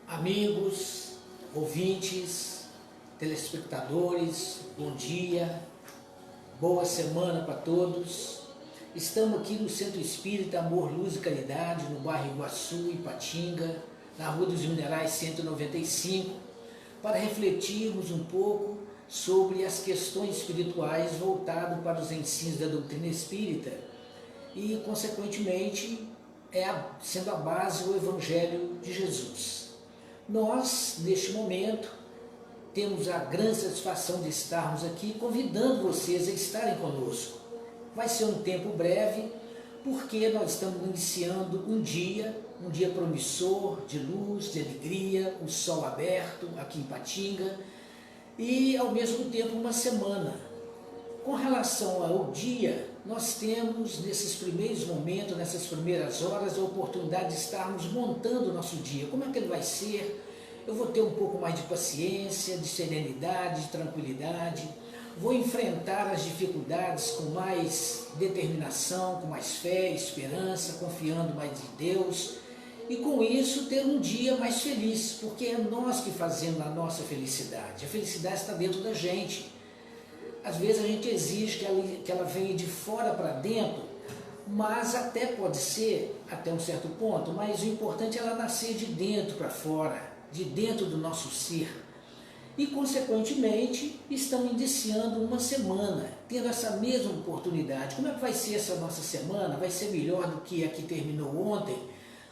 Amigos, ouvintes, telespectadores, bom dia, boa semana para todos. Estamos aqui no Centro Espírita Amor, Luz e Caridade, no bairro Iguaçu, Ipatinga, na Rua dos Minerais 195, para refletirmos um pouco sobre as questões espirituais voltadas para os ensinos da doutrina espírita e, consequentemente, sendo a base o Evangelho de Jesus. Nós, neste momento, temos a grande satisfação de estarmos aqui convidando vocês a estarem conosco. Vai ser um tempo breve, porque nós estamos iniciando um dia promissor, de luz, de alegria, o sol aberto aqui em Ipatinga e, ao mesmo tempo, uma semana. Com relação ao dia, nós temos, nesses primeiros momentos, nessas primeiras horas, a oportunidade de estarmos montando o nosso dia. Como é que ele vai ser? Eu vou ter um pouco mais de paciência, de serenidade, de tranquilidade. Vou enfrentar as dificuldades com mais determinação, com mais fé, esperança, confiando mais em Deus. E com isso ter um dia mais feliz, porque é nós que fazemos a nossa felicidade. A felicidade está dentro da gente. Às vezes a gente exige que ela venha de fora para dentro, mas até pode ser, até um certo ponto, mas o importante é ela nascer de dentro para fora, de dentro do nosso ser. E, consequentemente, estamos iniciando uma semana, tendo essa mesma oportunidade. Como é que vai ser essa nossa semana? Vai ser melhor do que a que terminou ontem?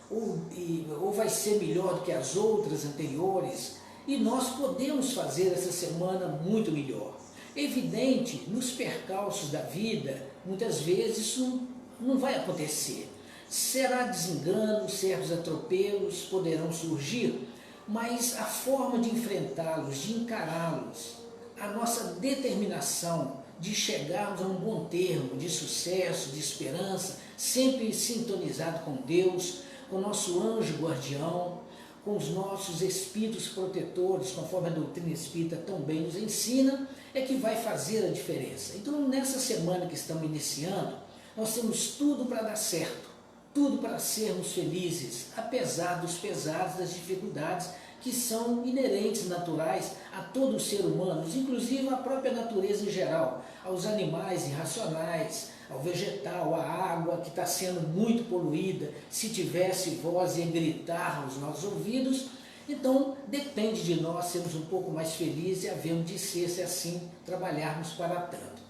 Ou vai ser melhor do que as outras anteriores? E nós podemos fazer essa semana muito melhor. Evidente, nos percalços da vida, muitas vezes isso não vai acontecer. Será desengano, certos atropelos poderão surgir, mas a forma de enfrentá-los, de encará-los, a nossa determinação de chegarmos a um bom termo de sucesso, de esperança, sempre sintonizado com Deus, com o nosso anjo guardião, com os nossos espíritos protetores, conforme a doutrina espírita tão bem nos ensina, é que vai fazer a diferença. Então, nessa semana que estamos iniciando, nós temos tudo para dar certo, tudo para sermos felizes, apesar dos pesares, das dificuldades que são inerentes, naturais a todo ser humano, inclusive à própria natureza em geral, aos animais irracionais, ao vegetal, à água que está sendo muito poluída. Se tivesse voz ia gritar aos nossos ouvidos. Então depende de nós sermos um pouco mais felizes e havemos de ser, se assim trabalharmos para tanto.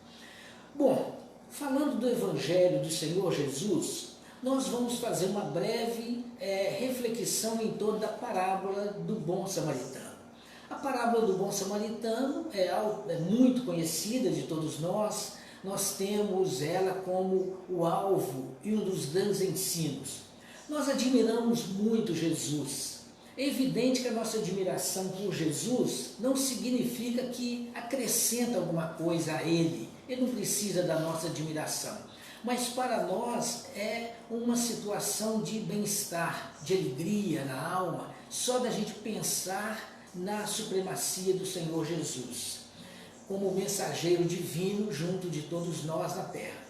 Bom, falando do Evangelho do Senhor Jesus, nós vamos fazer uma breve reflexão em torno da parábola do bom samaritano. A parábola do bom samaritano é muito conhecida de todos nós. Nós temos ela como o alvo e um dos grandes ensinos. Nós admiramos muito Jesus. É evidente que a nossa admiração por Jesus não significa que acrescenta alguma coisa a Ele. Ele não precisa da nossa admiração. Mas para nós é uma situação de bem-estar, de alegria na alma, só da gente pensar na supremacia do Senhor Jesus, como mensageiro divino junto de todos nós na terra.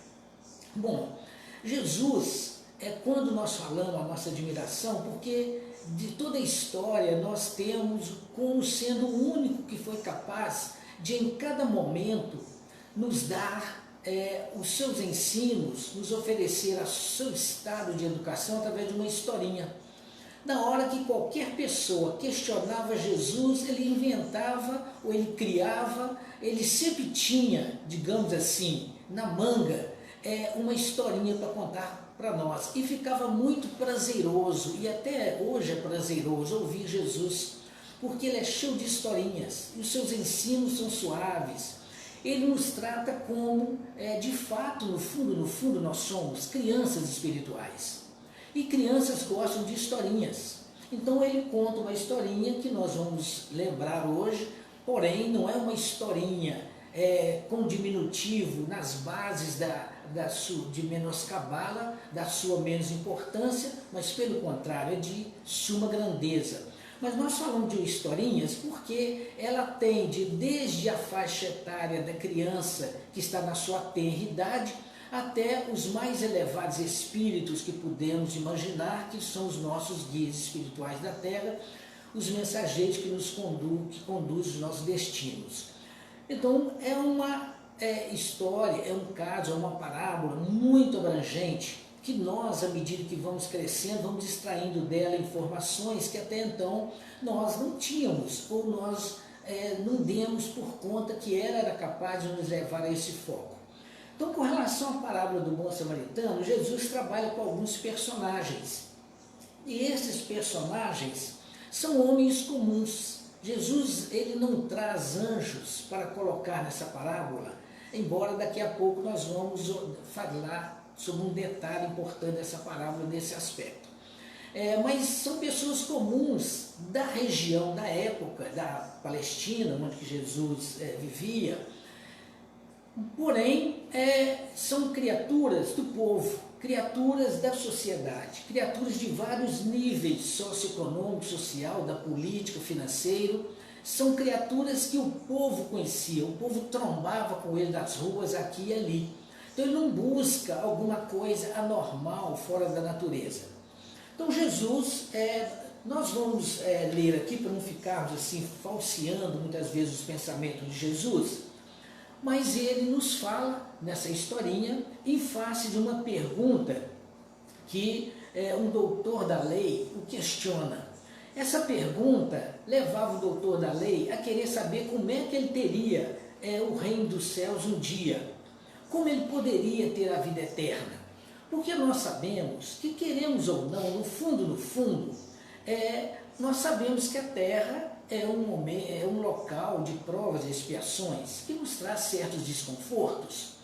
Bom, Jesus quando nós falamos a nossa admiração, porque de toda a história nós temos como sendo o único que foi capaz de em cada momento nos dar os seus ensinos, nos oferecer o seu estado de educação através de uma historinha. Na hora que qualquer pessoa questionava Jesus, ele inventava ou ele criava, ele sempre tinha, digamos assim, na manga, uma historinha para contar para nós. E ficava muito prazeroso, e até hoje é prazeroso ouvir Jesus, porque ele é cheio de historinhas, e os seus ensinos são suaves. Ele nos trata como, de fato, no fundo, nós somos crianças espirituais. E crianças gostam de historinhas. Então ele conta uma historinha que nós vamos lembrar hoje, porém não é uma historinha com diminutivo nas bases de menoscabá-la, da sua menos importância, mas pelo contrário, é de suma grandeza. Mas nós falamos de historinhas porque ela atende desde a faixa etária da criança que está na sua tenridade até os mais elevados espíritos que podemos imaginar, que são os nossos guias espirituais da Terra, os mensageiros que conduzem os nossos destinos. Então, é uma história, é um caso, é uma parábola muito abrangente, que nós, à medida que vamos crescendo, vamos extraindo dela informações que até então nós não tínhamos, ou nós não demos por conta que ela era capaz de nos levar a esse foco. Então, com relação à parábola do bom samaritano, Jesus trabalha com alguns personagens. E esses personagens são homens comuns. Jesus, ele não traz anjos para colocar nessa parábola, embora daqui a pouco nós vamos falar sobre um detalhe importante dessa parábola nesse aspecto. Mas são pessoas comuns da região, da época, da Palestina, onde que Jesus vivia, porém são criaturas do povo, criaturas da sociedade, criaturas de vários níveis socioeconômico, social, da política, financeiro. São criaturas que o povo conhecia, o povo trombava com ele nas ruas aqui e ali. Então ele não busca alguma coisa anormal, fora da natureza. Então Jesus, nós vamos ler aqui para não ficarmos assim falseando muitas vezes os pensamentos de Jesus, mas ele nos fala nessa historinha em face de uma pergunta que um doutor da lei o questiona. Essa pergunta levava o doutor da lei a querer saber como é que ele teria o reino dos céus um dia, como ele poderia ter a vida eterna. Porque nós sabemos que, queremos ou não, no fundo, nós sabemos que a terra é um local de provas e expiações que nos traz certos desconfortos.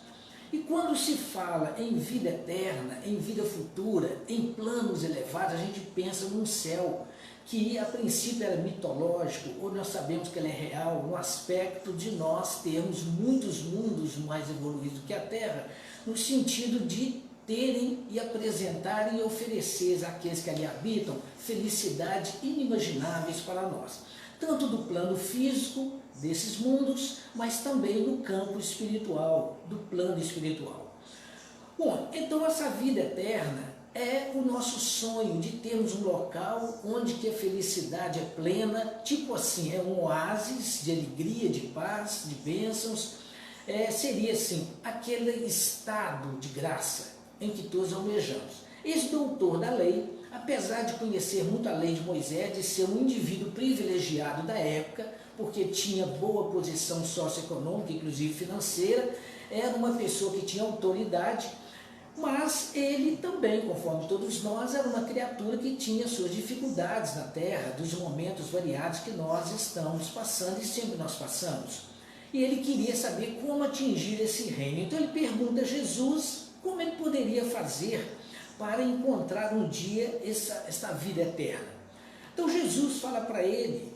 E quando se fala em vida eterna, em vida futura, em planos elevados, a gente pensa num céu que a princípio era mitológico, ou nós sabemos que ele é real, no aspecto de nós termos muitos mundos mais evoluídos que a Terra, no sentido de terem e apresentarem e oferecer àqueles que ali habitam felicidades inimagináveis para nós, tanto do plano físico desses mundos, mas também no campo espiritual, do plano espiritual. Bom, então essa vida eterna é o nosso sonho de termos um local onde que a felicidade é plena, tipo assim, é um oásis de alegria, de paz, de bênçãos, seria assim, aquele estado de graça em que todos almejamos. Esse doutor da lei, apesar de conhecer muito a lei de Moisés, de ser um indivíduo privilegiado da época, porque tinha boa posição socioeconômica, inclusive financeira, era uma pessoa que tinha autoridade, mas ele também, conforme todos nós, era uma criatura que tinha suas dificuldades na terra, dos momentos variados que nós estamos passando e sempre nós passamos. E ele queria saber como atingir esse reino. Então ele pergunta a Jesus como ele poderia fazer para encontrar um dia essa vida eterna. Então Jesus fala para ele,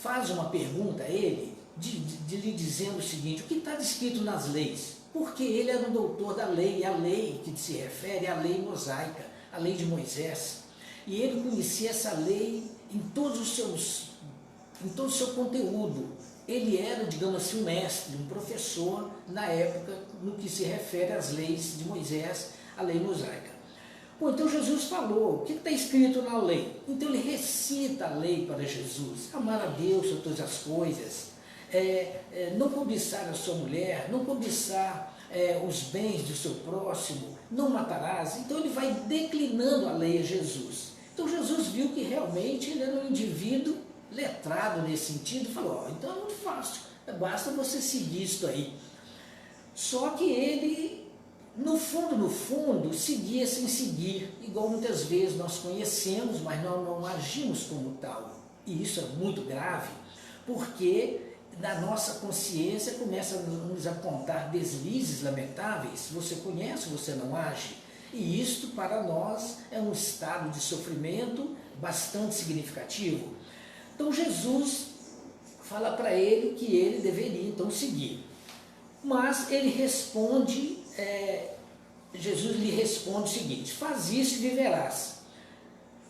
faz uma pergunta a ele, de lhe dizendo o seguinte: o que está descrito nas leis? Porque ele era um doutor da lei, e a lei que se refere é a lei mosaica, a lei de Moisés. E ele conhecia essa lei em todo o seu conteúdo. Ele era, digamos assim, um mestre, um professor na época no que se refere às leis de Moisés, a lei mosaica. Bom, então Jesus falou, o que está escrito na lei? Então ele recita a lei para Jesus: amar a Deus sobre todas as coisas, não cobiçar a sua mulher, não cobiçar os bens do seu próximo, não matarás. Então ele vai declinando a lei a Jesus. Então Jesus viu que realmente ele era um indivíduo letrado nesse sentido, e falou: então é muito fácil, basta você seguir isso aí. Só que ele, no fundo, seguia sem seguir, igual muitas vezes nós conhecemos, mas nós não agimos como tal. E isso é muito grave, porque na nossa consciência começa a nos apontar deslizes lamentáveis. Você conhece, você não age. E isto para nós é um estado de sofrimento bastante significativo. Então Jesus fala para ele que ele deveria então seguir. Mas ele responde, Jesus lhe responde o seguinte: faz isso e viverás.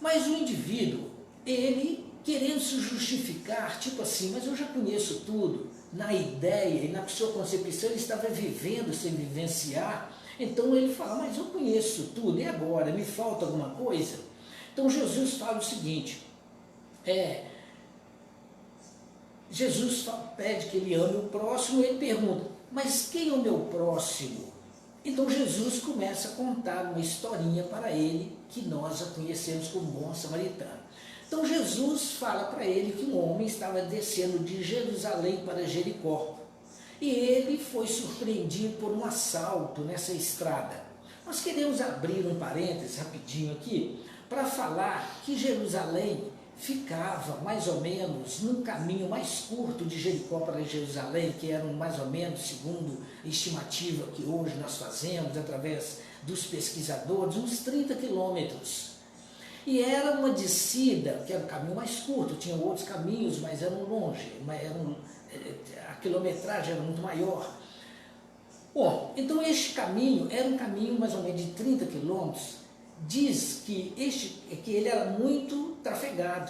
Mas o indivíduo, ele querendo se justificar, tipo assim, mas eu já conheço tudo, na ideia e na sua concepção ele estava vivendo sem vivenciar, então ele fala: mas eu conheço tudo, e agora? Me falta alguma coisa? Então Jesus fala o seguinte: Jesus pede que ele ame o próximo, e ele pergunta, mas quem é o meu próximo? Então Jesus começa a contar uma historinha para ele, que nós a conhecemos como bom samaritano. Então Jesus fala para ele que um homem estava descendo de Jerusalém para Jericó, e ele foi surpreendido por um assalto nessa estrada. Nós queremos abrir um parênteses rapidinho aqui, para falar que Jerusalém ficava mais ou menos num caminho mais curto de Jericó para Jerusalém, que eram mais ou menos, segundo a estimativa que hoje nós fazemos, através dos pesquisadores, uns 30 quilômetros. E era uma descida, que era o caminho mais curto, tinha outros caminhos, mas eram longe, a quilometragem era muito maior. Bom, então este caminho era um caminho mais ou menos de 30 quilômetros. Diz que ele era muito trafegado,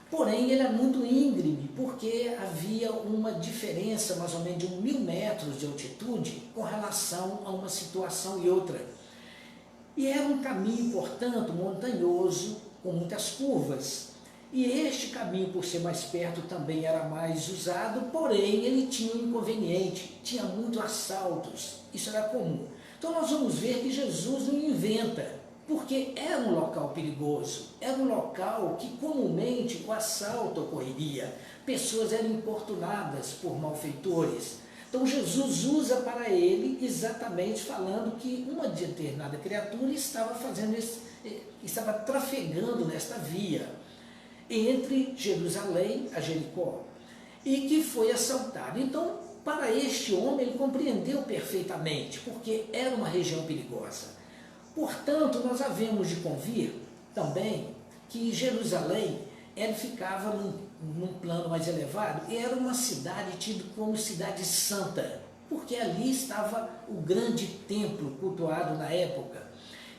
porém ele era muito íngreme, porque havia uma diferença mais ou menos de 1.000 metros de altitude com relação a uma situação e outra. E era um caminho, portanto, montanhoso, com muitas curvas. E este caminho, por ser mais perto, também era mais usado, porém ele tinha um inconveniente, tinha muitos assaltos, isso era comum. Então nós vamos ver que Jesus não inventa, porque era um local perigoso, era um local que comumente o assalto ocorreria, pessoas eram importunadas por malfeitores. Então Jesus usa para ele exatamente falando que uma determinada criatura estava trafegando nesta via entre Jerusalém a Jericó e que foi assaltado. Então, para este homem, ele compreendeu perfeitamente, porque era uma região perigosa. Portanto, nós havemos de convir também que Jerusalém ele ficava num plano mais elevado e era uma cidade tida como cidade santa, porque ali estava o grande templo cultuado na época.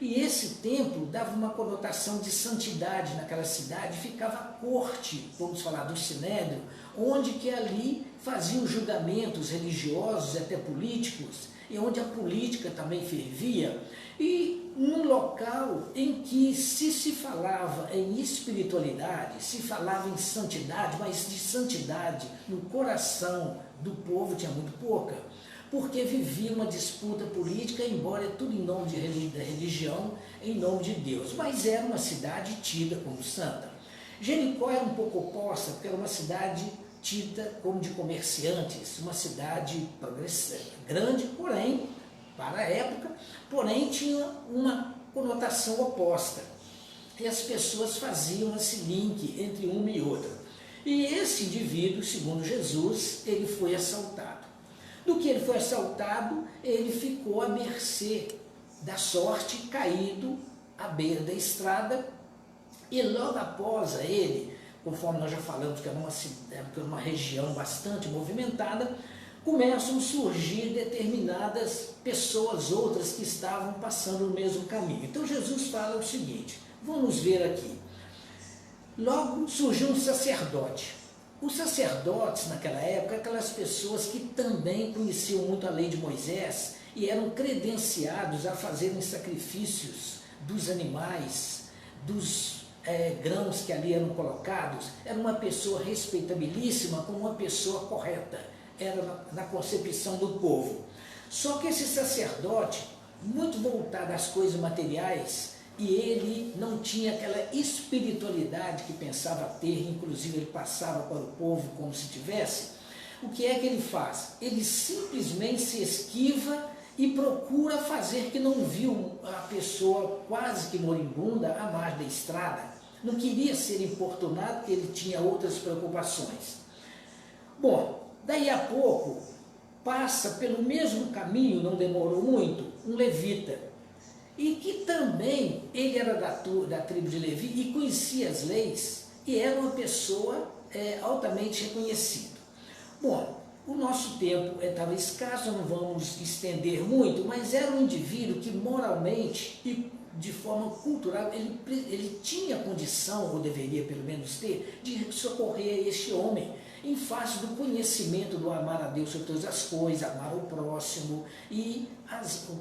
E esse templo dava uma conotação de santidade naquela cidade, ficava a corte, vamos falar do Sinédrio, onde que ali faziam julgamentos religiosos e até políticos, e onde a política também fervia, e num local em que se falava em espiritualidade, se falava em santidade, mas de santidade no coração do povo tinha muito pouca, porque vivia uma disputa política, embora é tudo em nome da religião, em nome de Deus, mas era uma cidade tida como santa. Jericó era um pouco oposta, porque era uma cidade tida como de comerciantes, uma cidade grande, porém, para a época, porém tinha uma conotação oposta. E as pessoas faziam esse link entre uma e outra. E esse indivíduo, segundo Jesus, ele foi assaltado. Do que ele foi assaltado, ele ficou à mercê da sorte, caído à beira da estrada, e logo após ele, conforme nós já falamos que era uma região bastante movimentada, começam a surgir determinadas pessoas, outras que estavam passando o mesmo caminho. Então Jesus fala o seguinte, vamos ver aqui. Logo surgiu um sacerdote. Os sacerdotes naquela época, aquelas pessoas que também conheciam muito a lei de Moisés e eram credenciados a fazerem sacrifícios dos animais, dos grãos que ali eram colocados, era uma pessoa respeitabilíssima como uma pessoa correta, era na concepção do povo. Só que esse sacerdote, muito voltado às coisas materiais, e ele não tinha aquela espiritualidade que pensava ter, inclusive ele passava para o povo como se tivesse, o que é que ele faz? Ele simplesmente se esquiva e procura fazer que não viu a pessoa quase que moribunda à margem da estrada. Não queria ser importunado, porque ele tinha outras preocupações. Bom, daí a pouco, passa pelo mesmo caminho, não demorou muito, um levita, e que também ele era da tribo de Levi e conhecia as leis, e era uma pessoa altamente reconhecida. Bom, o nosso tempo estava escasso, não vamos estender muito, mas era um indivíduo que moralmente e de forma cultural, ele tinha condição, ou deveria pelo menos ter, de socorrer este homem, em face do conhecimento do amar a Deus sobre todas as coisas, amar o próximo, e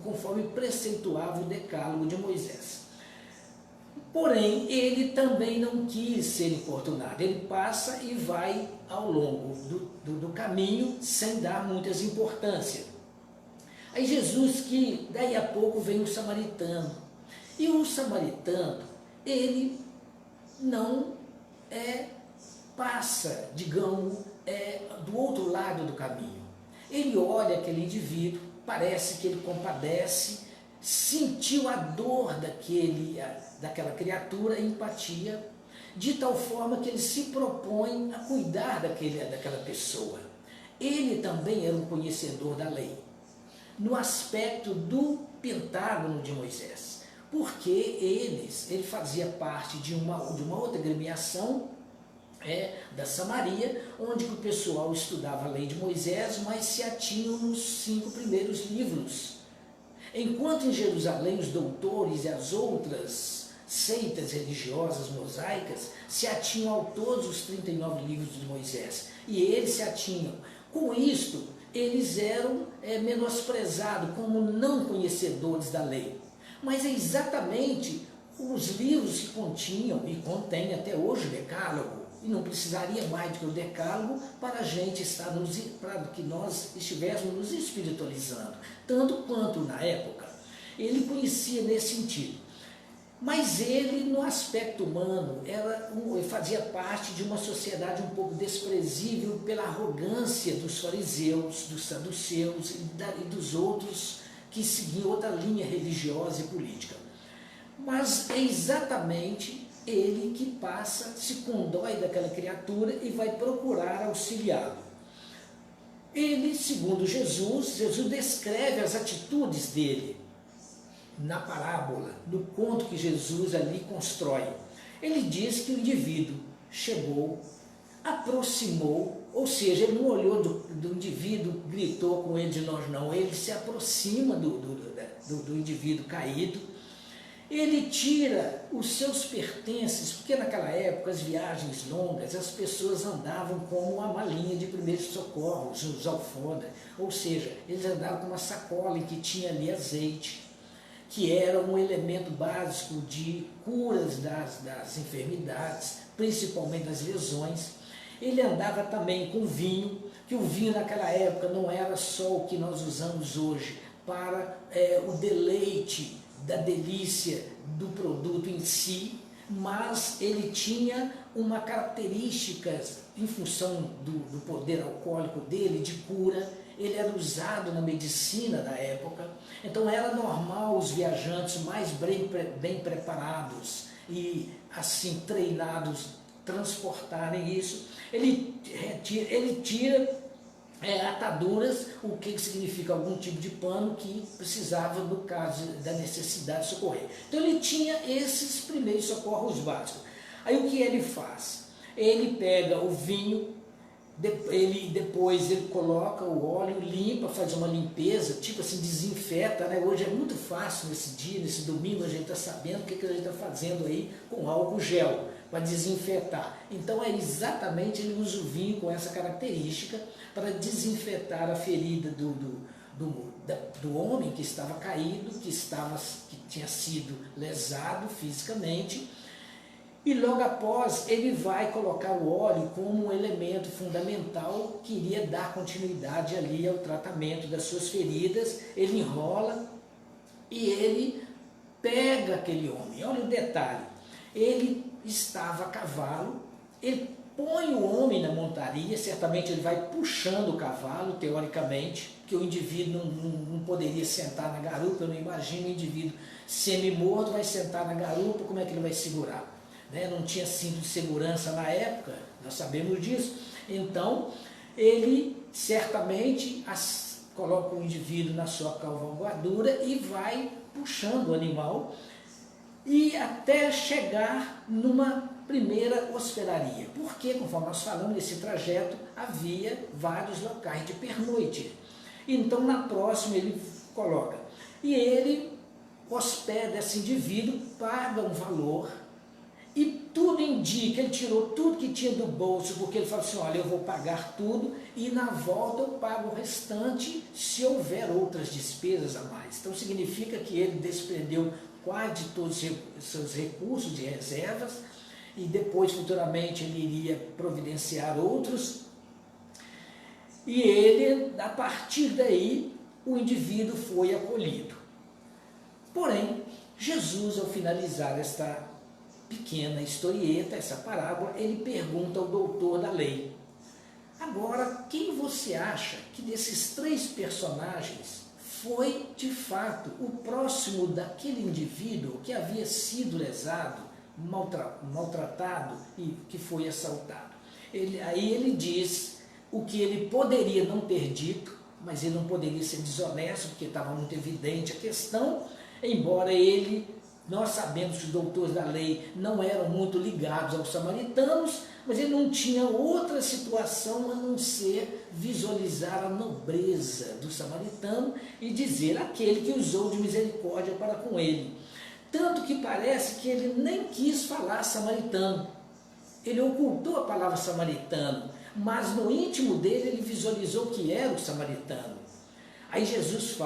conforme preceituava o decálogo de Moisés. Porém, ele também não quis ser importunado, ele passa e vai ao longo do caminho sem dar muitas importâncias. Aí Jesus, que daí a pouco vem o samaritano, e o samaritano, ele não passa, digamos, do outro lado do caminho. Ele olha aquele indivíduo, parece que ele compadece, sentiu a dor daquela criatura, empatia, de tal forma que ele se propõe a cuidar daquela pessoa. Ele também era um conhecedor da lei, no aspecto do Pentágono de Moisés, porque ele fazia parte de uma outra agremiação da Samaria, onde o pessoal estudava a lei de Moisés, mas se atinham nos 5 primeiros livros. Enquanto em Jerusalém os doutores e as outras seitas religiosas mosaicas se atinham a todos os 39 livros de Moisés, e eles se atinham. Com isto, eles eram menosprezados como não conhecedores da lei. Mas é exatamente os livros que continham e contêm até hoje o Decálogo, e não precisaria mais do que o Decálogo para a gente para que nós estivéssemos nos espiritualizando, tanto quanto na época. Ele conhecia nesse sentido. Mas ele, no aspecto humano, ele fazia parte de uma sociedade um pouco desprezível pela arrogância dos fariseus, dos saduceus e dos outros que seguiam outra linha religiosa e política. Mas é exatamente ele que passa, se condói daquela criatura e vai procurar auxiliá-lo. Ele, segundo Jesus descreve as atitudes dele na parábola, no conto que Jesus ali constrói. Ele diz que o indivíduo chegou, aproximou, ou seja, ele não olhou do indivíduo, gritou com ele de longe, não, ele se aproxima do indivíduo caído. Ele tira os seus pertences, porque naquela época, as viagens longas, as pessoas andavam com uma malinha de primeiros socorros, os alfordas, ou seja, eles andavam com uma sacola em que tinha ali azeite, que era um elemento básico de curas das enfermidades, principalmente das lesões. Ele andava também com vinho, que o vinho naquela época não era só o que nós usamos hoje para o deleite da delícia do produto em si, mas ele tinha uma característica, em função do poder alcoólico dele, de cura. Ele era usado na medicina da época, então era normal os viajantes mais bem preparados e assim treinados transportarem isso. Ele tira ataduras, o que significa algum tipo de pano que precisava, no caso da necessidade, socorrer. Então ele tinha esses primeiros socorros básicos. Aí o que ele faz? Ele pega o vinho, depois ele coloca o óleo, limpa, faz uma limpeza, tipo assim, desinfeta, né? Hoje é muito fácil nesse dia, nesse domingo, a gente está sabendo o que a gente está fazendo aí com álcool gel, para desinfetar. Então é exatamente, ele usa o vinho com essa característica para desinfetar a ferida do homem que estava caído, que tinha sido lesado fisicamente. E logo após ele vai colocar o óleo como um elemento fundamental que iria dar continuidade ali ao tratamento das suas feridas. Ele enrola e ele pega aquele homem. Olha o detalhe, ele estava a cavalo, ele põe o homem na montaria, certamente ele vai puxando o cavalo, teoricamente, que o indivíduo não poderia sentar na garupa. Eu não imagino um indivíduo semi-morto vai sentar na garupa, como é que ele vai segurar? Não tinha cinto de segurança na época, nós sabemos disso. Então, ele certamente coloca o indivíduo na sua cavalgadura e vai puxando o animal, e até chegar numa primeira hospedaria. Porque, conforme nós falamos, nesse trajeto havia vários locais de pernoite. Então, na próxima ele coloca, e ele hospeda esse indivíduo, paga um valor, e tudo indica, ele tirou tudo que tinha do bolso, porque ele falou assim, olha, eu vou pagar tudo e na volta eu pago o restante se houver outras despesas a mais. Então significa que ele desprendeu quase todos os seus recursos de reservas, e depois, futuramente, ele iria providenciar outros. E ele, a partir daí, o indivíduo foi acolhido. Porém, Jesus, ao finalizar esta pequena historieta, essa parábola, ele pergunta ao doutor da lei: agora, quem você acha que desses três personagens foi, de fato, o próximo daquele indivíduo que havia sido lesado, maltratado e que foi assaltado? Aí ele diz o que ele poderia não ter dito, mas ele não poderia ser desonesto, porque estava muito evidente a questão, embora nós sabemos que os doutores da lei não eram muito ligados aos samaritanos, mas ele não tinha outra situação a não ser visualizar a nobreza do samaritano e dizer aquele que usou de misericórdia para com ele. Tanto que parece que ele nem quis falar samaritano, ele ocultou a palavra samaritano, mas no íntimo dele ele visualizou que era o samaritano. Aí Jesus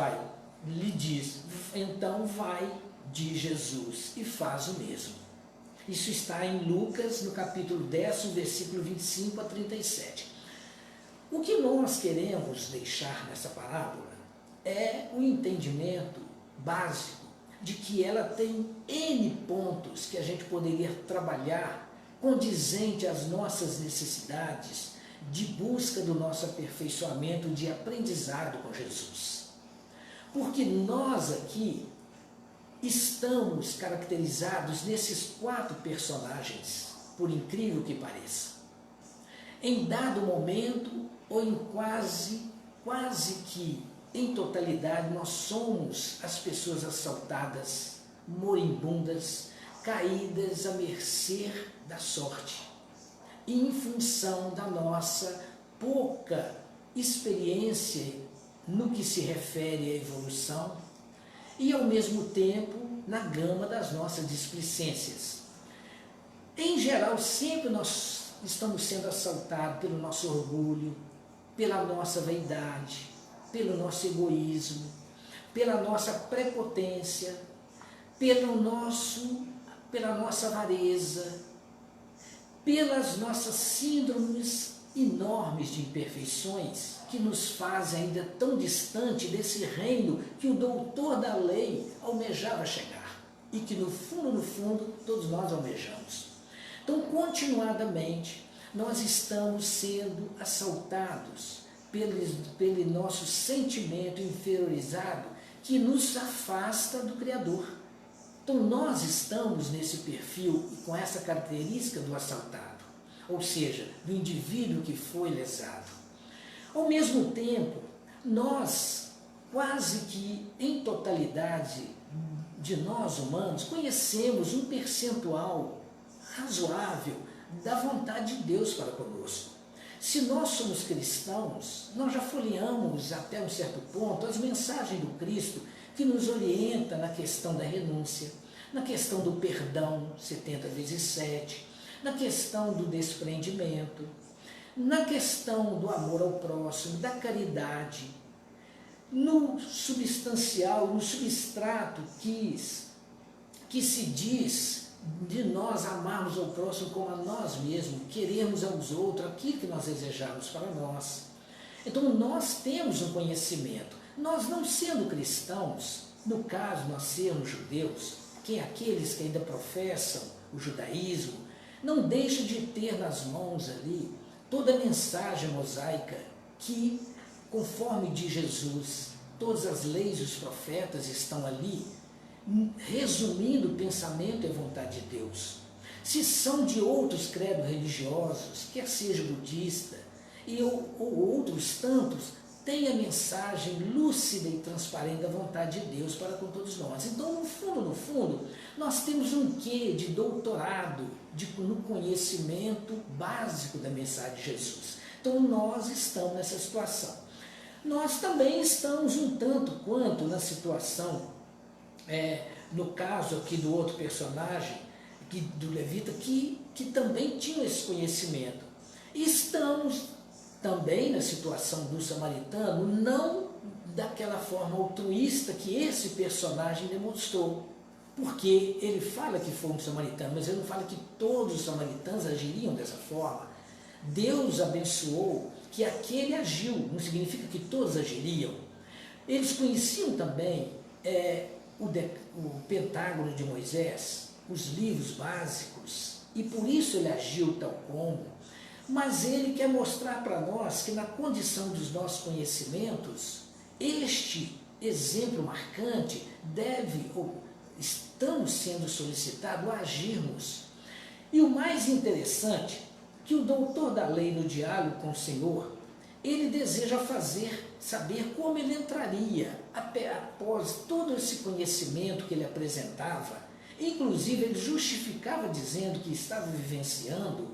lhe diz: então vai, diz Jesus, e faz o mesmo. Isso está em Lucas, no capítulo 10, versículo 25 a 37. O que nós queremos deixar nessa parábola é o entendimento básico de que ela tem N pontos que a gente poderia trabalhar condizente às nossas necessidades de busca do nosso aperfeiçoamento, de aprendizado com Jesus. Porque nós aqui estamos caracterizados nesses quatro personagens, por incrível que pareça. Em dado momento, ou em quase que em totalidade, nós somos as pessoas assaltadas, moribundas, caídas à mercê da sorte, em função da nossa pouca experiência no que se refere à evolução e, ao mesmo tempo, na gama das nossas displicências. Em geral, sempre nós estamos sendo assaltados pelo nosso orgulho, pela nossa vaidade, pelo nosso egoísmo, pela nossa prepotência, pela nossa avareza, pelas nossas síndromes enormes de imperfeições que nos fazem ainda tão distante desse reino que o doutor da lei almejava chegar e que no fundo, todos nós almejamos. Então, continuadamente, nós estamos sendo assaltados pelo nosso sentimento inferiorizado que nos afasta do Criador. Então, nós estamos nesse perfil e com essa característica do assaltado, ou seja, do indivíduo que foi lesado. Ao mesmo tempo, nós, quase que em totalidade de nós humanos, conhecemos um percentual razoável da vontade de Deus para conosco. Se nós somos cristãos, nós já folheamos até um certo ponto as mensagens do Cristo que nos orienta na questão da renúncia, na questão do perdão, 70 vezes 7, na questão do desprendimento, na questão do amor ao próximo, da caridade, no substancial, no substrato que se diz de nós amarmos ao próximo como a nós mesmos, queremos aos outros aquilo que nós desejamos para nós. Então nós temos um conhecimento. Nós, não sendo cristãos, no caso nós sermos judeus, que é aqueles que ainda professam o judaísmo, não deixa de ter nas mãos ali toda a mensagem mosaica que, conforme diz Jesus, todas as leis e os profetas estão ali, resumindo o pensamento e a vontade de Deus. Se são de outros credos religiosos, quer seja budista ou outros tantos, tem a mensagem lúcida e transparente da vontade de Deus para com todos nós. Então, no fundo, nós temos um quê de doutorado no conhecimento básico da mensagem de Jesus. Então, nós estamos nessa situação. Nós também estamos um tanto quanto na situação, no caso aqui do outro personagem, do levita, que também tinha esse conhecimento. Estamos também na situação do samaritano, não daquela forma altruísta que esse personagem demonstrou. porque ele fala que foi um samaritano, mas ele não fala que todos os samaritanos agiriam dessa forma. Deus abençoou que aquele agiu, não significa que todos agiriam. Eles conheciam também o Pentágono de Moisés, os livros básicos, e por isso ele agiu tal como. Mas ele quer mostrar para nós que na condição dos nossos conhecimentos, este exemplo marcante deve, ou estamos sendo solicitados a agirmos. E o mais interessante, que o doutor da lei no diálogo com o Senhor, ele deseja saber como ele entraria após todo esse conhecimento que ele apresentava. Inclusive ele justificava dizendo que estava vivenciando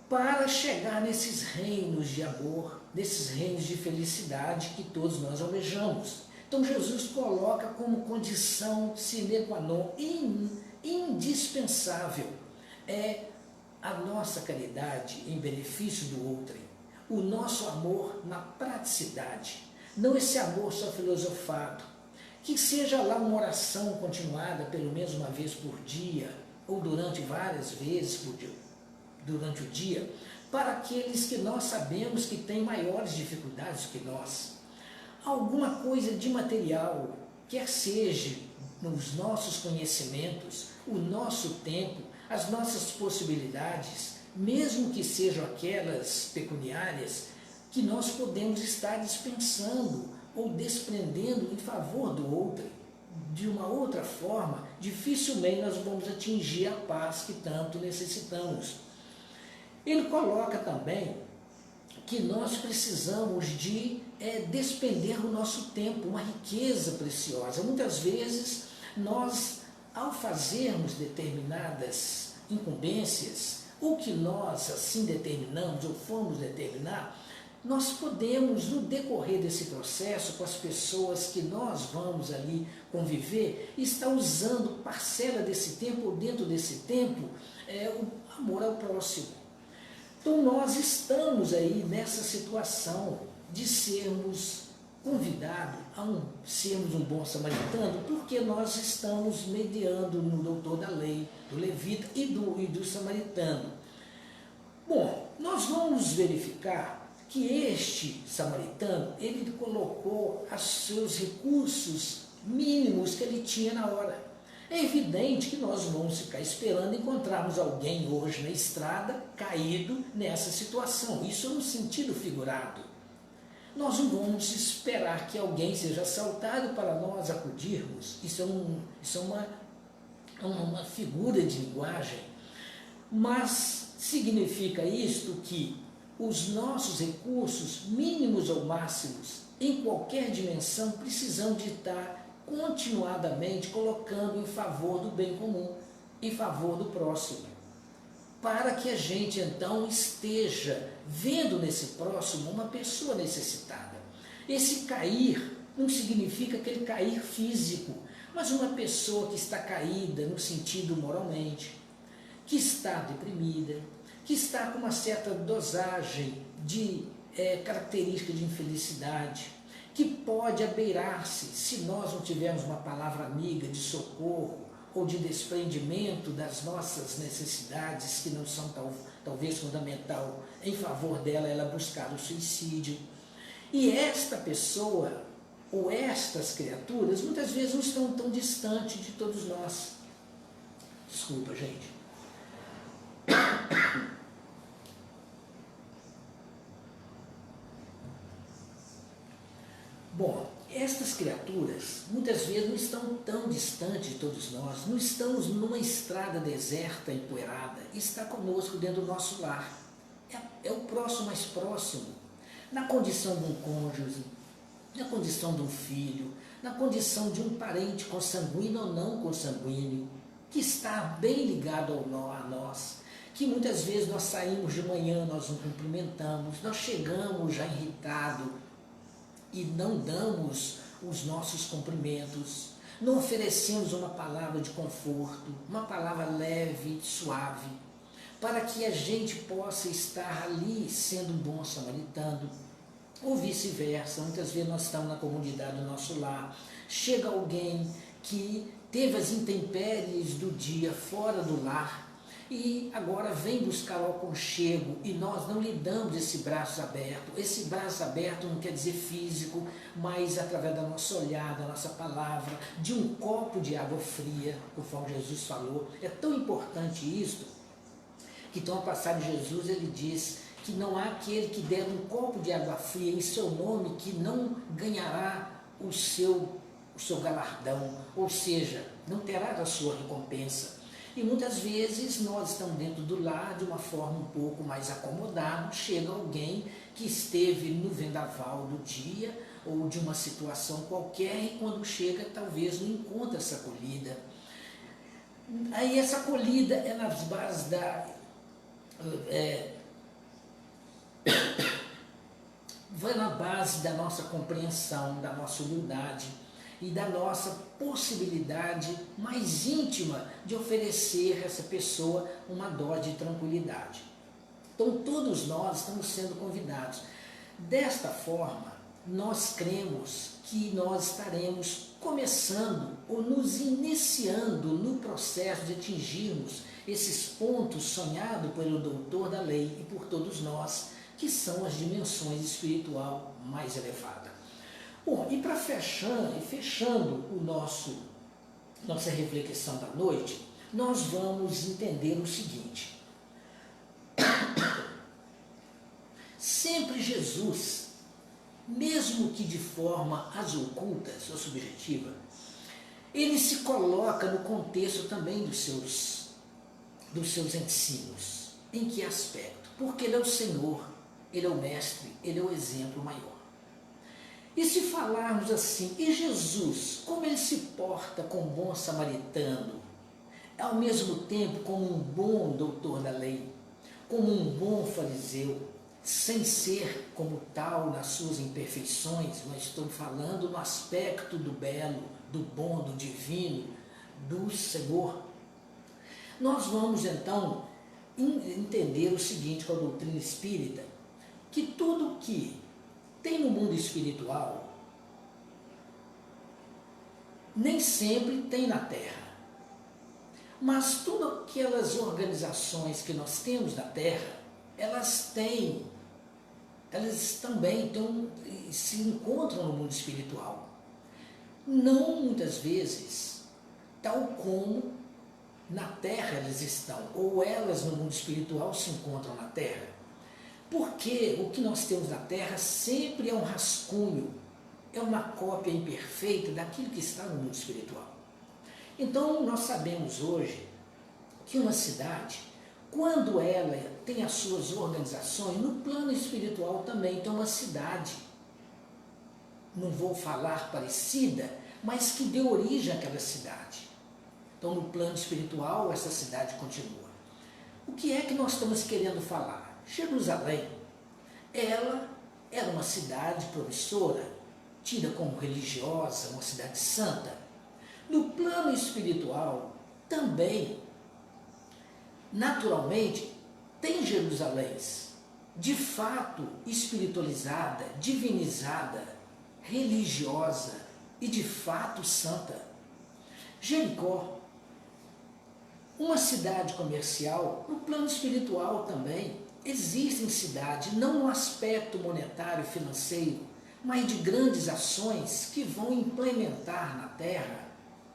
para chegar nesses reinos de amor, nesses reinos de felicidade que todos nós almejamos. Então Jesus coloca como condição sine qua non, indispensável, a nossa caridade em benefício do outro, o nosso amor na praticidade, não esse amor só filosofado, que seja lá uma oração continuada pelo menos uma vez por dia, ou durante várias vezes por dia, durante o dia, para aqueles que nós sabemos que têm maiores dificuldades que nós. Alguma coisa de material, quer seja nos nossos conhecimentos, o nosso tempo, as nossas possibilidades, mesmo que sejam aquelas pecuniárias, que nós podemos estar dispensando ou desprendendo em favor do outro. De uma outra forma, dificilmente nós vamos atingir a paz que tanto necessitamos. Ele coloca também que nós precisamos de despender o nosso tempo, uma riqueza preciosa. Muitas vezes nós, ao fazermos determinadas incumbências, o que nós assim determinamos ou fomos determinar, nós podemos, no decorrer desse processo, com as pessoas que nós vamos ali conviver, estar usando parcela desse tempo ou dentro desse tempo, o amor ao próximo. Então nós estamos aí nessa situação de sermos convidados a sermos um bom samaritano, porque nós estamos mediando no doutor da lei, do levita e do samaritano. Bom, nós vamos verificar que este samaritano, ele colocou os seus recursos mínimos que ele tinha na hora. É evidente que nós vamos ficar esperando encontrarmos alguém hoje na estrada caído nessa situação. Isso é um sentido figurado. Nós não vamos esperar que alguém seja assaltado para nós acudirmos. Isso é uma figura de linguagem. Mas significa isto que os nossos recursos, mínimos ou máximos, em qualquer dimensão, precisam de estar continuadamente colocando em favor do bem comum, em favor do próximo, para que a gente então esteja vendo nesse próximo uma pessoa necessitada. Esse cair não significa aquele cair físico, mas uma pessoa que está caída no sentido moralmente, que está deprimida, que está com uma certa dosagem de característica de infelicidade, que pode abeirar-se, se nós não tivermos uma palavra amiga de socorro ou de desprendimento das nossas necessidades, que não são talvez fundamental em favor dela, ela buscar o suicídio. E esta pessoa, ou estas criaturas, muitas vezes não estão tão distantes de todos nós. Desculpa, gente. Bom, estas criaturas muitas vezes não estão tão distantes de todos nós, não estamos numa estrada deserta, empoeirada, está conosco dentro do nosso lar. É o próximo mais próximo, na condição de um cônjuge, na condição de um filho, na condição de um parente consanguíneo ou não consanguíneo, que está bem ligado a nós, que muitas vezes nós saímos de manhã, nós não cumprimentamos, nós chegamos já irritados, e não damos os nossos cumprimentos, não oferecemos uma palavra de conforto, uma palavra leve, suave, para que a gente possa estar ali sendo um bom samaritano, ou vice-versa. Muitas vezes nós estamos na comunidade do nosso lar, chega alguém que teve as intempéries do dia fora do lar e agora vem buscar o aconchego e nós não lhe damos esse braço aberto. Esse braço aberto não quer dizer físico, mas através da nossa olhada, da nossa palavra, de um copo de água fria, conforme Jesus falou. É tão importante isso, que então a passagem de Jesus, ele diz que não há aquele que der um copo de água fria em seu nome que não ganhará o seu galardão, ou seja, não terá a sua recompensa. E muitas vezes nós estamos dentro do lar de uma forma um pouco mais acomodada, chega alguém que esteve no vendaval do dia ou de uma situação qualquer e quando chega talvez não encontra essa acolhida. Aí essa acolhida é nas bases vai na base da nossa compreensão, da nossa humildade e da nossa possibilidade mais íntima de oferecer a essa pessoa uma dose de tranquilidade. Então todos nós estamos sendo convidados. Desta forma, nós cremos que nós estaremos começando ou nos iniciando no processo de atingirmos esses pontos sonhados pelo doutor da lei e por todos nós, que são as dimensões espiritual mais elevadas. Bom, e para fechando nossa reflexão da noite, nós vamos entender o seguinte. Sempre Jesus, mesmo que de forma ocultas ou subjetiva, ele se coloca no contexto também dos seus ensinos. Em que aspecto? Porque ele é o Senhor, ele é o Mestre, ele é o exemplo maior. E se falarmos assim, e Jesus, como ele se porta com um bom samaritano, ao mesmo tempo como um bom doutor da lei, como um bom fariseu, sem ser como tal nas suas imperfeições, mas estou falando no aspecto do belo, do bom, do divino, do Senhor. Nós vamos então entender o seguinte com a doutrina espírita, que tudo que tem no mundo espiritual nem sempre tem na Terra. Mas todas aquelas organizações que nós temos na Terra, elas também se encontram no mundo espiritual. Não muitas vezes, tal como na Terra elas estão, ou elas no mundo espiritual se encontram na Terra. Porque o que nós temos na Terra sempre é um rascunho, é uma cópia imperfeita daquilo que está no mundo espiritual. Então, nós sabemos hoje que uma cidade, quando ela tem as suas organizações, no plano espiritual também tem uma cidade, não vou falar parecida, mas que deu origem àquela cidade. Então, no plano espiritual, essa cidade continua. O que é que nós estamos querendo falar? Jerusalém, ela era uma cidade promissora, tida como religiosa, uma cidade santa. No plano espiritual, também, naturalmente, tem Jerusalém, de fato espiritualizada, divinizada, religiosa e de fato santa. Jericó, uma cidade comercial, no plano espiritual também, existem cidades, não no aspecto monetário, financeiro, mas de grandes ações que vão implementar na Terra,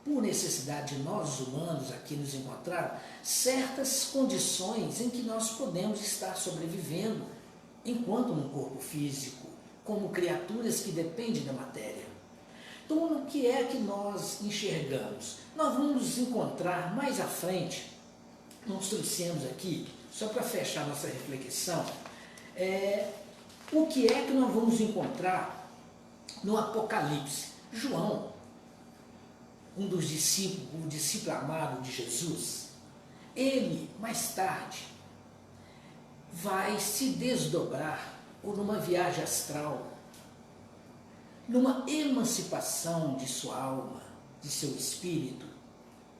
por necessidade de nós humanos aqui nos encontrar, certas condições em que nós podemos estar sobrevivendo enquanto num corpo físico, como criaturas que dependem da matéria. Então, o que é que nós enxergamos? Nós vamos encontrar mais à frente, nós trouxemos aqui, só para fechar nossa reflexão, o que é que nós vamos encontrar no Apocalipse. João, um dos discípulos, o discípulo amado de Jesus, ele, mais tarde, vai se desdobrar, ou numa viagem astral, numa emancipação de sua alma, de seu espírito,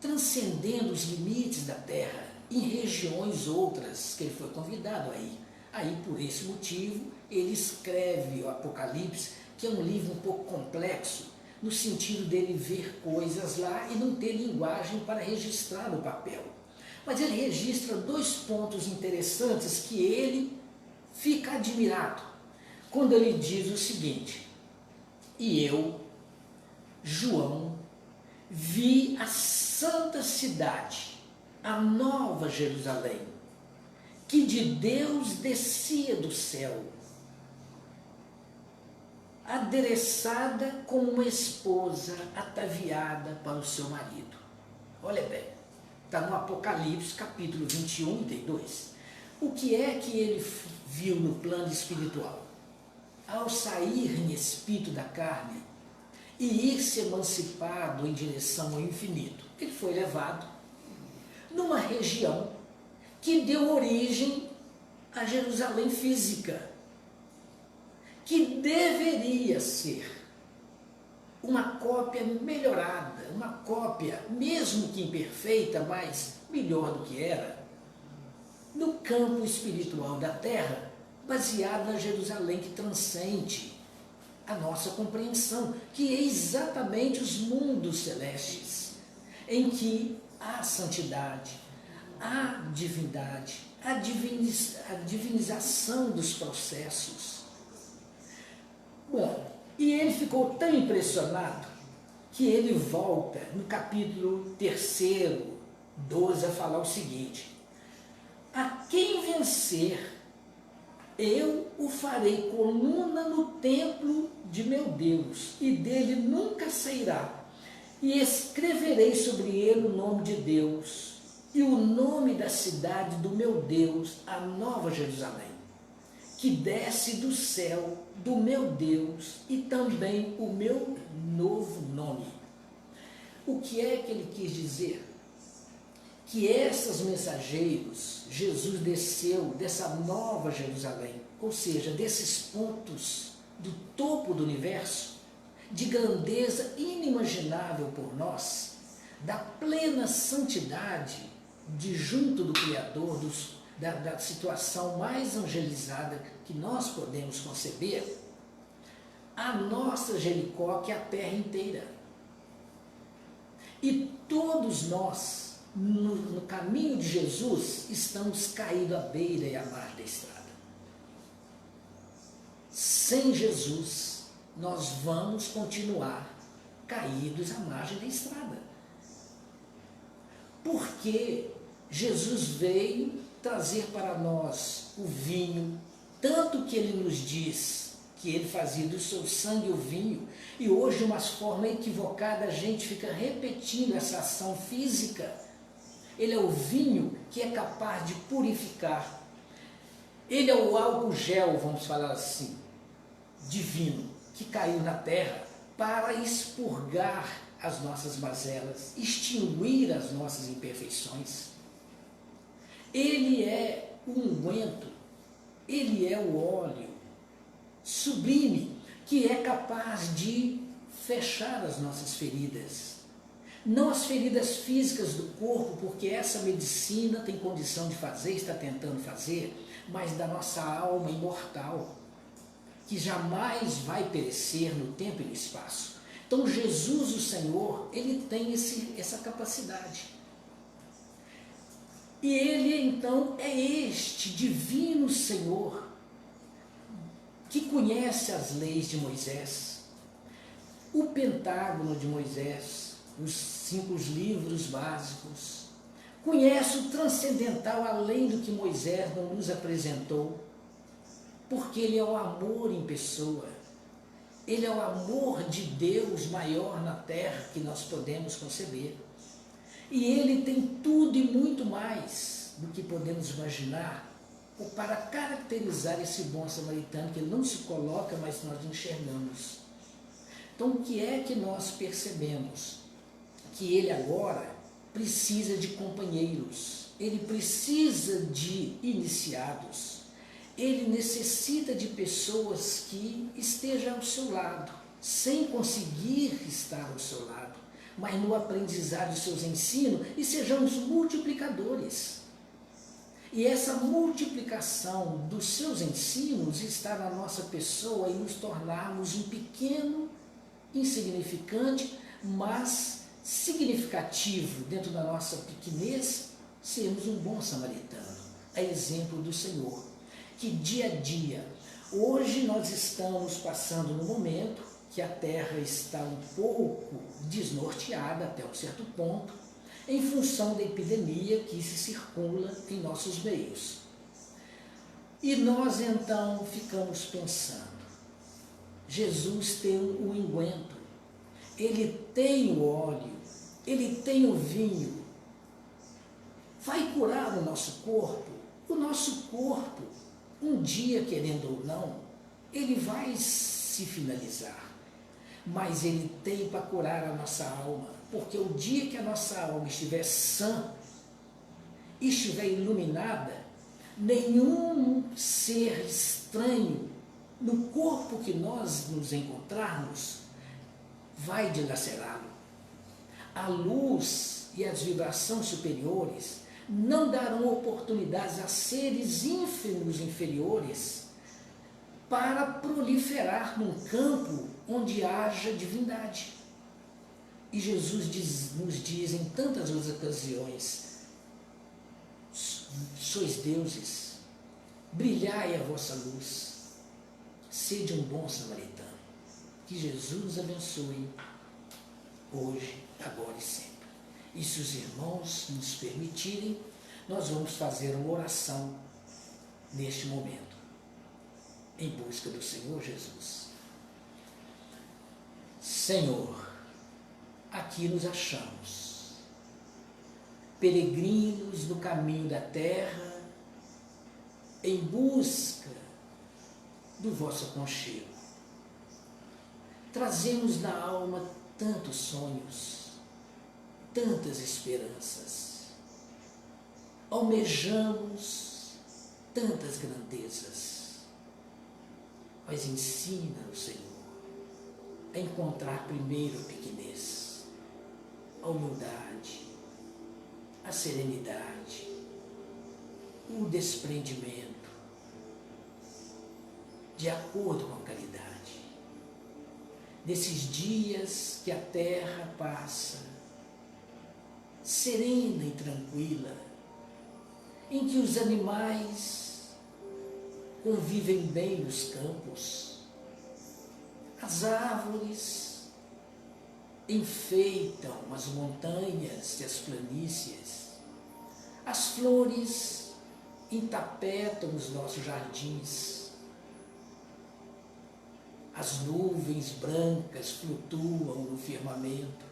transcendendo os limites da Terra, em regiões outras que ele foi convidado a ir. Aí, por esse motivo, ele escreve o Apocalipse, que é um livro um pouco complexo, no sentido dele ver coisas lá e não ter linguagem para registrar no papel. Mas ele registra dois pontos interessantes que ele fica admirado, quando ele diz o seguinte: e eu, João, vi a santa cidade, a nova Jerusalém, que de Deus descia do céu, adereçada como uma esposa ataviada para o seu marido. Olha bem, está no Apocalipse capítulo 21, 32. O que é que ele viu no plano espiritual? Ao sair em espírito da carne e ir se emancipado em direção ao infinito, ele foi levado numa região que deu origem à Jerusalém física, que deveria ser uma cópia melhorada, uma cópia, mesmo que imperfeita, mas melhor do que era, no campo espiritual da terra, baseado na Jerusalém que transcende a nossa compreensão, que é exatamente os mundos celestes, em que há santidade, há divindade, a divinização dos processos. Bom, e ele ficou tão impressionado que ele volta no capítulo 3, 12, a falar o seguinte: a quem vencer, eu o farei coluna no templo de meu Deus, e dele nunca sairá, e escreverei sobre ele o nome de Deus, e o nome da cidade do meu Deus, a nova Jerusalém, que desce do céu do meu Deus, e também o meu novo nome. O que é que ele quis dizer? Que esses mensageiros, Jesus desceu dessa nova Jerusalém, ou seja, desses pontos do topo do universo, de grandeza inimaginável por nós, da plena santidade de junto do Criador, da situação mais angelizada que nós podemos conceber, a nossa Jericó, que é a terra inteira. E todos nós, no caminho de Jesus, estamos caídos à beira e à margem da estrada. Sem Jesus, nós vamos continuar caídos à margem da estrada. Porque Jesus veio trazer para nós o vinho, tanto que ele nos diz que ele fazia do seu sangue o vinho, e hoje, de uma forma equivocada, a gente fica repetindo essa ação física. Ele é o vinho que é capaz de purificar. Ele é o álcool gel, vamos falar assim, divino, que caiu na terra para expurgar as nossas mazelas, extinguir as nossas imperfeições. Ele é o unguento, ele é o óleo sublime, que é capaz de fechar as nossas feridas. Não as feridas físicas do corpo, porque essa medicina tem condição de fazer, está tentando fazer, mas da nossa alma imortal, que jamais vai perecer no tempo e no espaço. Então Jesus, o Senhor, ele tem essa capacidade. E ele então é este divino Senhor que conhece as leis de Moisés, o pentágono de Moisés, os 5 livros básicos, conhece o transcendental além do que Moisés não nos apresentou, porque ele é o amor em pessoa, ele é o amor de Deus maior na terra que nós podemos conceber. E ele tem tudo e muito mais do que podemos imaginar para caracterizar esse bom samaritano, que ele não se coloca, mas nós enxergamos. Então, o que é que nós percebemos? Que ele agora precisa de companheiros, ele precisa de iniciados, ele necessita de pessoas que estejam ao seu lado, sem conseguir estar ao seu lado, mas no aprendizado dos seus ensinos, e sejamos multiplicadores. E essa multiplicação dos seus ensinos está na nossa pessoa, e nos tornarmos um pequeno insignificante, mas significativo dentro da nossa pequenez, sermos um bom samaritano, a exemplo do Senhor, que dia a dia, hoje nós estamos passando no momento que a terra está um pouco desnorteada até um certo ponto, em função da epidemia que se circula em nossos meios. E nós então ficamos pensando, Jesus tem o unguento, ele tem o óleo, ele tem o vinho, vai curar o nosso corpo. O nosso corpo, um dia, querendo ou não, ele vai se finalizar, mas ele tem para curar a nossa alma, porque o dia que a nossa alma estiver sã, estiver iluminada, nenhum ser estranho no corpo que nós nos encontrarmos vai dilacerá-lo. A luz e as vibrações superiores não darão oportunidades a seres ínfimos inferiores para proliferar num campo onde haja divindade. E Jesus nos diz em tantas outras ocasiões, sois deuses, brilhai a vossa luz, sede um bom samaritano. Que Jesus nos abençoe hoje, agora e sempre. E se os irmãos nos permitirem, nós vamos fazer uma oração neste momento, em busca do Senhor Jesus. Senhor, aqui nos achamos, peregrinos no caminho da terra, em busca do vosso aconchego. Trazemos na alma tantos sonhos, tantas esperanças, almejamos tantas grandezas, mas ensina-nos, Senhor, a encontrar primeiro a pequenez, a humildade, a serenidade, o desprendimento, de acordo com a caridade. Nesses dias que a terra passa, serena e tranquila, em que os animais convivem bem nos campos, as árvores enfeitam as montanhas e as planícies, as flores entapetam os nossos jardins, as nuvens brancas flutuam no firmamento,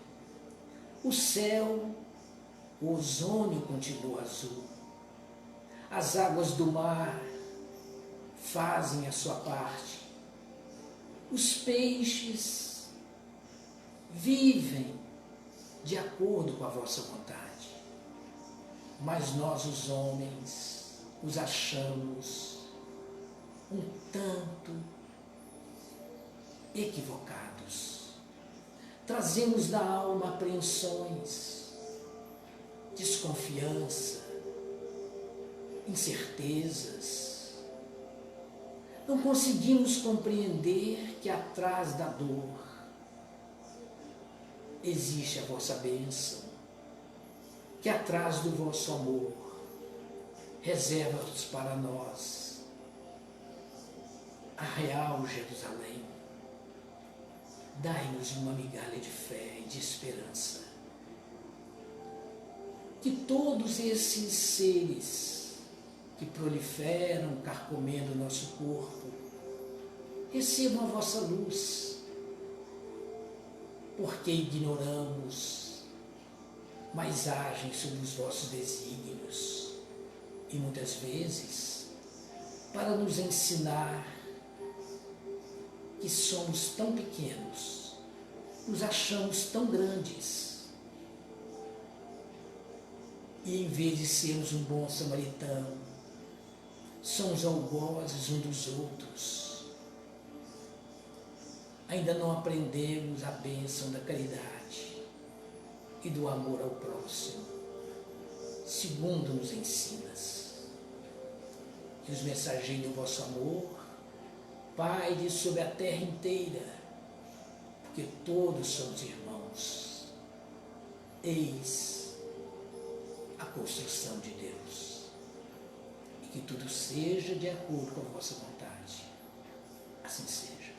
o céu, o ozônio continua azul, as águas do mar fazem a sua parte, os peixes vivem de acordo com a vossa vontade, mas nós, os homens, os achamos um tanto equivocados. Trazemos na alma apreensões, desconfiança, incertezas. Não conseguimos compreender que atrás da dor existe a vossa bênção, que atrás do vosso amor reserva-vos para nós a real Jerusalém. Dai-nos uma migalha de fé e de esperança. Que todos esses seres que proliferam, carcomendo o nosso corpo, recebam a vossa luz, porque ignoramos, mas agem sob os vossos desígnios, e muitas vezes, para nos ensinar que somos tão pequenos, nos achamos tão grandes, e em vez de sermos um bom samaritano, somos algozes um dos outros. Ainda não aprendemos a bênção da caridade e do amor ao próximo, segundo nos ensinas. Que os mensageiros do vosso amor paire sobre a terra inteira, porque todos somos irmãos. Eis a construção de Deus. E que tudo seja de acordo com a vossa vontade. Assim seja.